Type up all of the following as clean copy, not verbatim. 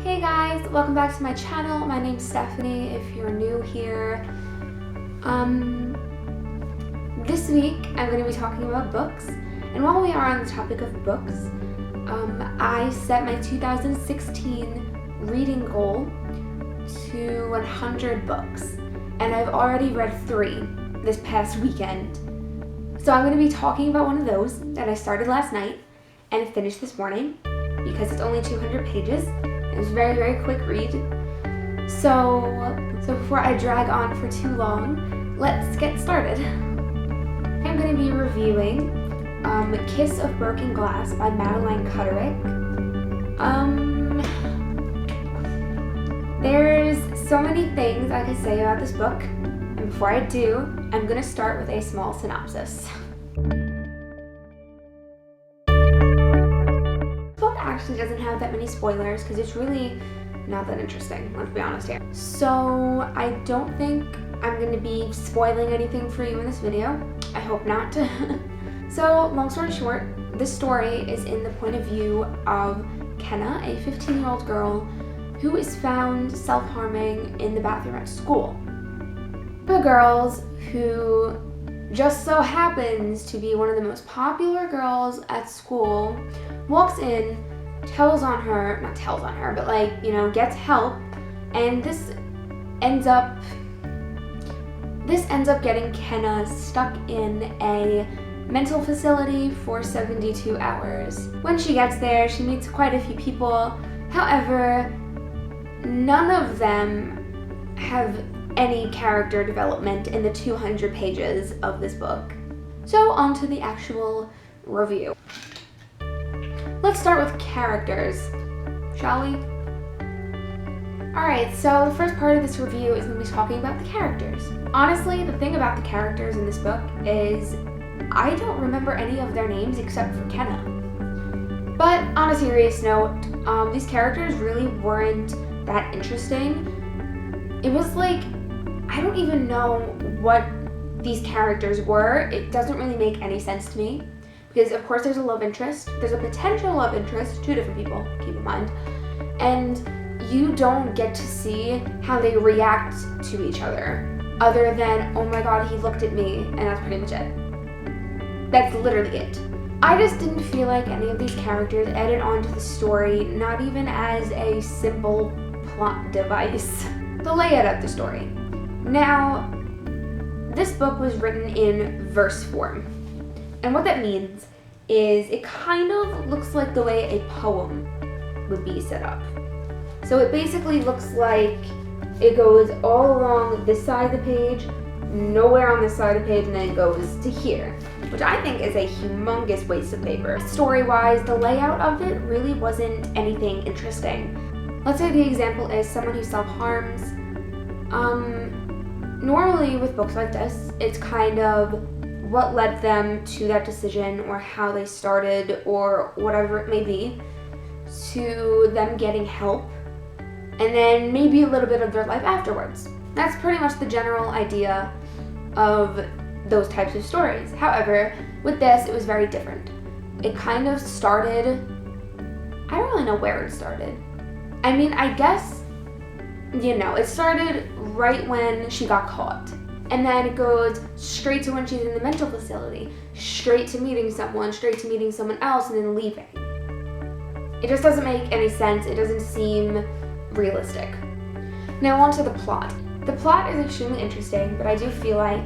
Hey guys, welcome back to my channel. My name's Stephanie if you're new here. This week I'm going to be talking about books, and while we are on the topic of books, I set my 2016 reading goal to 100 books, and I've already read 3 this past weekend. So I'm going to be talking about one of those that I started last night and finished this morning because it's only 200 pages. It was a very, very quick read. So before I drag on for too long, let's get started. I'm going to be reviewing Kiss of Broken Glass by Madeline Cutterick. There's so many things I could say about this book, and before I do, I'm going to start with a small synopsis. Actually doesn't have that many spoilers because it's really not that interesting, let's be honest here. So I don't think I'm going to be spoiling anything for you in this video. I hope not. So long story short, this story is in the point of view of Kenna, a 15-year-old girl who is found self-harming in the bathroom at school. The girls who just so happens to be one of the most popular girls at school walks in, gets help, and this ends up getting Kenna stuck in a mental facility for 72 hours. When she gets there, she meets quite a few people. However, none of them have any character development in the 200 pages of this book. So on to the actual review. Let's start with characters, shall we? Alright, so the first part of this review is going to be talking about the characters. Honestly, the thing about the characters in this book is I don't remember any of their names except for Kenna. But on a serious note, these characters really weren't that interesting. It was like, I don't even know what these characters were. It doesn't really make any sense to me. Because of course there's a love interest, there's a potential love interest, 2 different people, keep in mind, and you don't get to see how they react to each other, other than, oh my god, he looked at me, and that's pretty much it. That's literally it. I just didn't feel like any of these characters added on to the story, not even as a simple plot device. The layout of the story. Now, this book was written in verse form. And what that means is it kind of looks like the way a poem would be set up. So it basically looks like it goes all along this side of the page, nowhere on this side of the page, and then it goes to here, which I think is a humongous waste of paper. Story-wise, the layout of it really wasn't anything interesting. Let's say the example is someone who self-harms. Normally with books like this, it's kind of what led them to that decision, or how they started, or whatever it may be, to them getting help, and then maybe a little bit of their life afterwards. That's pretty much the general idea of those types of stories. However, with this, it was very different. It kind of started, I don't really know where it started. I mean, I guess, it started right when she got caught. And then it goes straight to when she's in the mental facility, straight to meeting someone else, and then leaving. It just doesn't make any sense. It doesn't seem realistic. Now on to the plot. The plot is extremely interesting, but I do feel like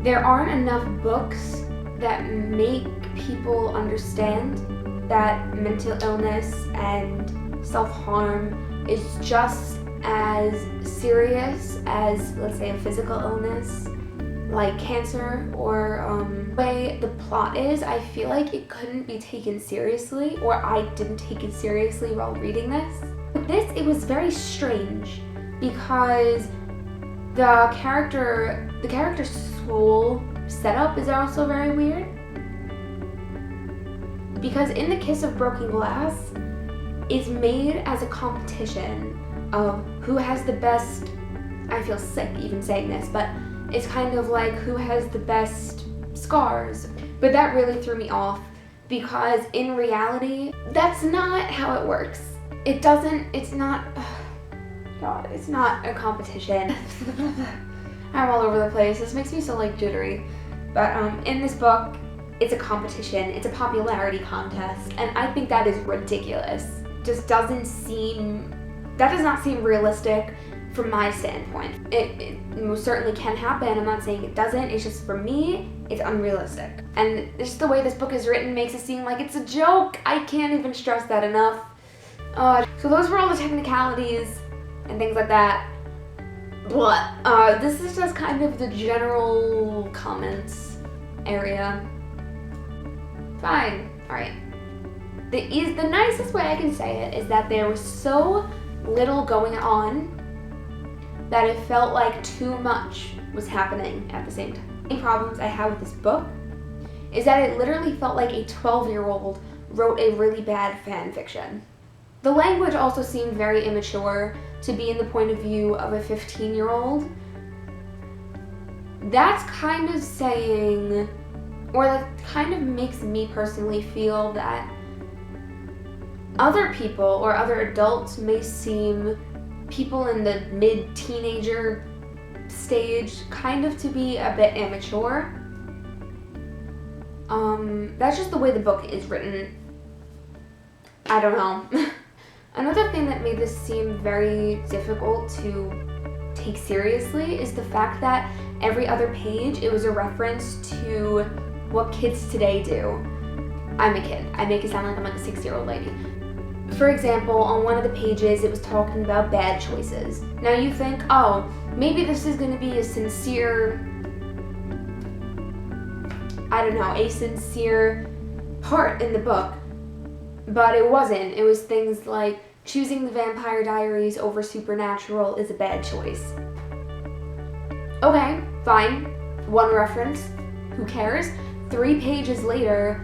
there aren't enough books that make people understand that mental illness and self-harm is just as serious as, let's say, a physical illness like cancer, or the way the plot is, I feel like it couldn't be taken seriously, or I didn't take it seriously while reading this. With this, it was very strange because the character's soul setup is also very weird. Because in the Kiss of Broken Glass, it's made as a competition of who has the best, I feel sick even saying this, but it's kind of like who has the best scars. But that really threw me off because in reality, that's not how it works. it's not, God, it's not a competition. I'm all over the place. This makes me so like jittery. But in this book, it's a competition. It's a popularity contest, and I think that is ridiculous. That does not seem realistic from my standpoint. It most certainly can happen. I'm not saying it doesn't. It's just, for me, it's unrealistic. And just the way this book is written makes it seem like it's a joke. I can't even stress that enough. So those were all the technicalities and things like that. But this is just kind of the general comments area. Fine. Alright. The nicest way I can say it is that there was so little going on that it felt like too much was happening at the same time. The problems I have with this book is that it literally felt like a 12-year-old wrote a really bad fan fiction. The language also seemed very immature to be in the point of view of a 15-year-old. That's kind of saying, or that kind of makes me personally feel that other people or other adults may seem, people in the mid-teenager stage, kind of to be a bit immature. That's just the way the book is written. I don't know. Another thing that made this seem very difficult to take seriously is the fact that every other page it was a reference to what kids today do. I'm a kid. I make it sound like I'm like a 6-year-old lady. For example, on one of the pages it was talking about bad choices. Now you think, oh, maybe this is going to be a sincere part in the book. But it wasn't. It was things like choosing the Vampire Diaries over Supernatural is a bad choice. Okay, fine. One reference. Who cares? 3 pages later,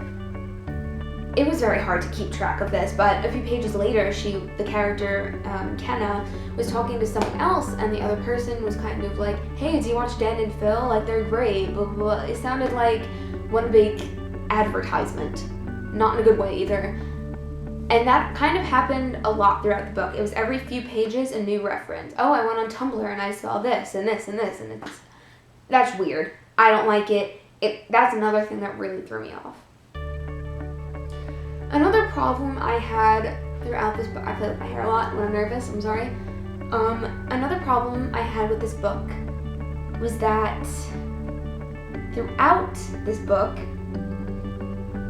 it was very hard to keep track of this, but a few pages later, the character, Kenna, was talking to someone else, and the other person was kind of like, hey, do you watch Dan and Phil? Like, they're great, blah, blah, blah. It sounded like one big advertisement. Not in a good way either. And that kind of happened a lot throughout the book. It was every few pages a new reference. Oh, I went on Tumblr and I saw this and this and this, and that's weird. I don't like it. That's another thing that really threw me off. Another problem I had throughout this book, I play with my hair a lot when I'm nervous, I'm sorry. Another problem I had with this book was that throughout this book,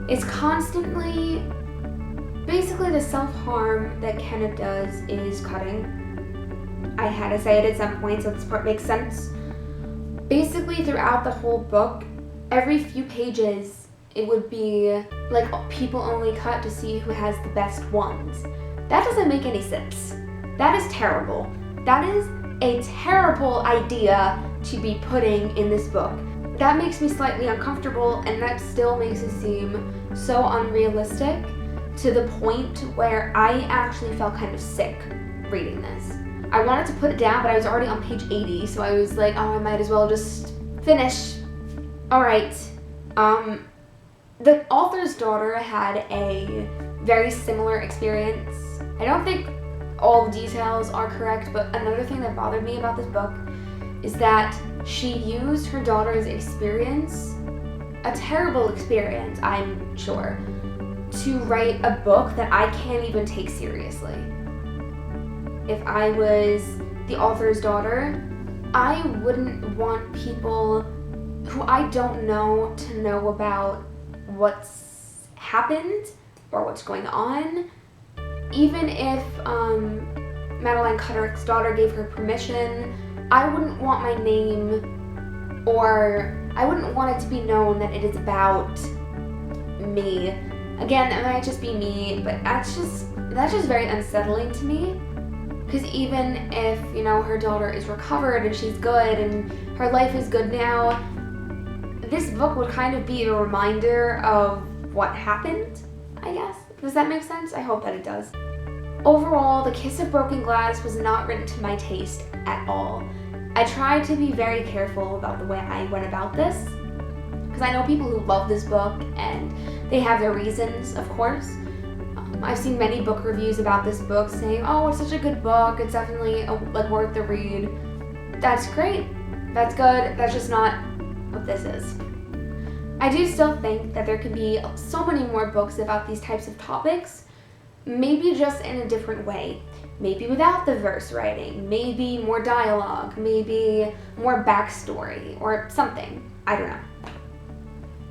it's constantly, basically the self-harm that Kenna does is cutting. I had to say it at some point, so this part makes sense. Basically throughout the whole book, every few pages, it would be like people only cut to see who has the best ones. That doesn't make any sense. That is terrible. That is a terrible idea to be putting in this book. That makes me slightly uncomfortable, and that still makes it seem so unrealistic to the point where I actually felt kind of sick reading this. I wanted to put it down, but I was already on page 80, so I was like, oh, I might as well just finish. Alright. The author's daughter had a very similar experience. I don't think all the details are correct, but another thing that bothered me about this book is that she used her daughter's experience, a terrible experience, I'm sure, to write a book that I can't even take seriously. If I was the author's daughter, I wouldn't want people who I don't know to know about what's happened or what's going on. Even if Madeline Cutterick's daughter gave her permission, I wouldn't want my name, or I wouldn't want it to be known that it is about me. Again, it might just be me, but that's just very unsettling to me. Because even if, her daughter is recovered and she's good and her life is good now, this book would kind of be a reminder of what happened, I guess. Does that make sense? I hope that it does. Overall, The Kiss of Broken Glass was not written to my taste at all. I tried to be very careful about the way I went about this, because I know people who love this book and they have their reasons, of course. I've seen many book reviews about this book saying, oh, it's such a good book, it's definitely like worth the read. That's great, that's good, that's just not what this is. I do still think that there could be so many more books about these types of topics, maybe just in a different way. Maybe without the verse writing, maybe more dialogue, maybe more backstory or something. I don't know.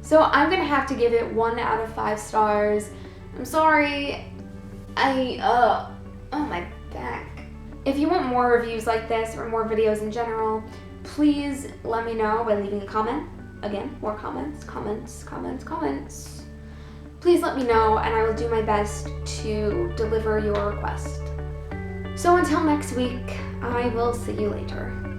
So I'm gonna have to give it 1 out of 5 stars. I'm sorry. Oh my back. If you want more reviews like this or more videos in general, please let me know by leaving a comment. Again, more comments. Please let me know and I will do my best to deliver your request. So until next week, I will see you later.